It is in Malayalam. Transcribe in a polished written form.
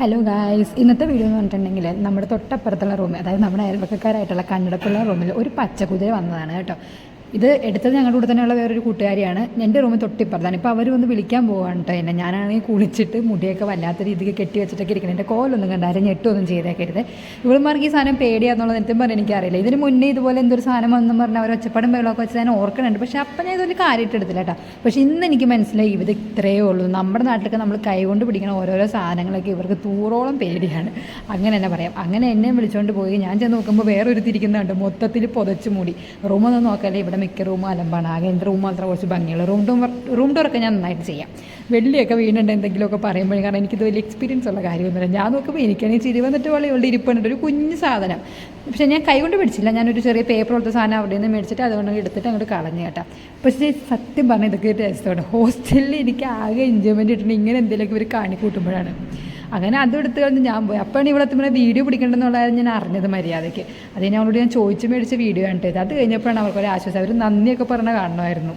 ഹലോ ഗായ്സ്, ഇന്നത്തെ വീഡിയോ എന്ന് പറഞ്ഞിട്ടുണ്ടെങ്കിൽ നമ്മുടെ തൊട്ടപ്പുറത്തുള്ള റൂമിൽ, അതായത് നമ്മുടെ അയൽവക്കക്കാരായിട്ടുള്ള കന്നഡപ്പുള്ള റൂമിൽ ഒരു പച്ചക്കുതിര വന്നതാണ് കേട്ടോ. ഇത് എടുത്തത് ഞങ്ങളുടെ കൂടെ തന്നെയുള്ള വേറൊരു കൂട്ടുകാരിയാണ്. എൻ്റെ റൂമിൽ തൊട്ടിപ്പുറത്താണ്. ഇപ്പോൾ അവർ വന്ന് വിളിക്കാൻ പോവാണ് കേട്ടോ എന്നെ. ഞാനാണെങ്കിൽ കുളിച്ചിട്ട് മുടിയൊക്കെ വല്ലാത്ത രീതിക്ക് കെട്ടി വെച്ചിട്ടൊക്കെ ഇരിക്കണം. എൻ്റെ കോലൊന്നും കണ്ടാലും ഞെട്ടൊന്നും ചെയ്തേക്കരുത്. ഇവളുമാർക്ക് ഈ സാധനം പേടിയാന്നുള്ളത് എനിക്കും പറഞ്ഞാൽ എനിക്കറിയില്ല. ഇതിന് മുന്നേ ഇതുപോലെ എന്തൊരു സാധനം വന്നെന്ന് പറഞ്ഞാൽ അവർ ഒച്ചപ്പാടും വെള്ളമൊക്കെ വെച്ച് ഞാൻ ഓർക്കുന്നുണ്ട്. പക്ഷേ അപ്പം ഞാൻ ഇതൊരു കാര്യമായിട്ട് എടുത്തില്ല കേട്ടോ. പക്ഷേ ഇന്ന് എനിക്ക് മനസ്സിലായി ഇത് ഇത്രയേ ഉള്ളൂ. നമ്മുടെ നാട്ടിലൊക്കെ നമ്മൾ കൈകൊണ്ട് പിടിക്കുന്ന ഓരോരോ സാധനങ്ങളൊക്കെ ഇവർക്ക് തൂറോളം പേടിയാണ്, അങ്ങനെ തന്നെ പറയാം. അങ്ങനെ എന്നെ വിളിച്ചുകൊണ്ട് പോയി. ഞാൻ ചെന്ന് നോക്കുമ്പോൾ വേറൊരു തിരിക്കുന്നുണ്ട്, മൊത്തത്തിൽ പുതച്ച് മൂടി. റൂമൊന്നും നോക്കാല്ലേ, ഇവിടെ മിക്ക റൂമും അലമ്പാണ്. ആകെ എൻ്റെ റൂം മാത്രം കുറച്ച് ഭംഗിയുള്ള റൂം ഡോറൊക്കെ ഞാൻ നന്നായിട്ട് ചെയ്യാം. വെള്ളിയൊക്കെ വീണുണ്ട് എന്തെങ്കിലുമൊക്കെ പറയുമ്പോഴേ, കാരണം എനിക്കിത് വലിയ എക്സ്പീരിയൻസ് ഉള്ള കാര്യമൊന്നുമില്ല. ഞാൻ നോക്കുമ്പോൾ എനിക്കാണെങ്കിൽ ചിരി വന്നിട്ട് വളയുള്ള ഇരിപ്പുണ്ട് ഒരു കുഞ്ഞ് സാധനം. പക്ഷേ ഞാൻ കൈകൊണ്ട് പിടിച്ചില്ല, ഞാനൊരു ചെറിയ പേപ്പർ പോലത്തെ സാധനം അവിടെ നിന്ന് മേടിച്ചിട്ട് അതുകൊണ്ട് എടുത്തിട്ട് അങ്ങോട്ട് കളഞ്ഞു കേട്ടോ. പക്ഷേ സത്യം പറഞ്ഞാൽ ഇതൊക്കെ രസമാണ്. ഹോസ്റ്റലിൽ എനിക്ക് ആകെ എൻജോയ്മെൻറ്റ് കിട്ടുന്നത് ഇങ്ങനെ എന്തെങ്കിലുമൊക്കെ ഇവർ കാണിക്കൂട്ടുമ്പോഴാണ്. അങ്ങനെ അതും എടുത്ത് കളഞ്ഞ് ഞാൻ പോയി. അപ്പോഴാണ് ഇവിടെ എത്തുമ്പോൾ വീഡിയോ പിടിക്കേണ്ടതെന്നുള്ളത് ഞാൻ അറിഞ്ഞത് മര്യാദയ്ക്ക്. അതിന് അവളോട് ഞാൻ ചോദിച്ച് മേടിച്ച വീഡിയോ ആണ്. അത് കഴിഞ്ഞപ്പോഴാണ് അവർക്കൊരു ആശ്വാസം. അവർ നന്ദിയൊക്കെ പറഞ്ഞ് കാണണമായിരുന്നു.